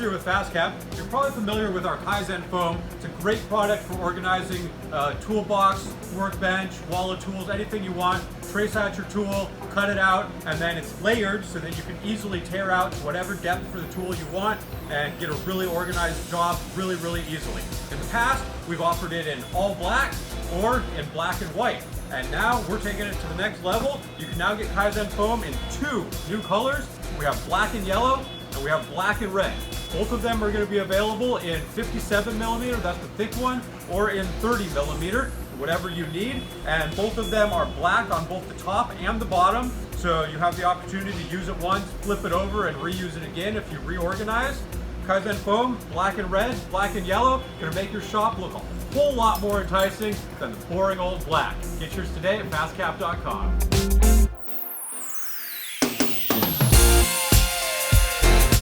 here with FastCap. You're probably familiar with our Kaizen foam. It's a great product for organizing toolbox, workbench, wall of tools, anything you want. Trace out your tool, cut it out, and then it's layered so that you can easily tear out to whatever depth for the tool you want and get a really organized job really easily. In the past, we've offered it in all black or in black and white. And now we're taking it to the next level. You can now get Kaizen foam in 2 new colors. We have black and yellow, and we have black and red. Both of them are going to be available in 57 millimeter, that's the thick one, or in 30 millimeter, whatever you need. And both of them are black on both the top and the bottom, so you have the opportunity to use it once, flip it over, and reuse it again if you reorganize. Kaizen foam, black and red, black and yellow, gonna make your shop look a whole lot more enticing than the boring old black. Get yours today at FastCap.com.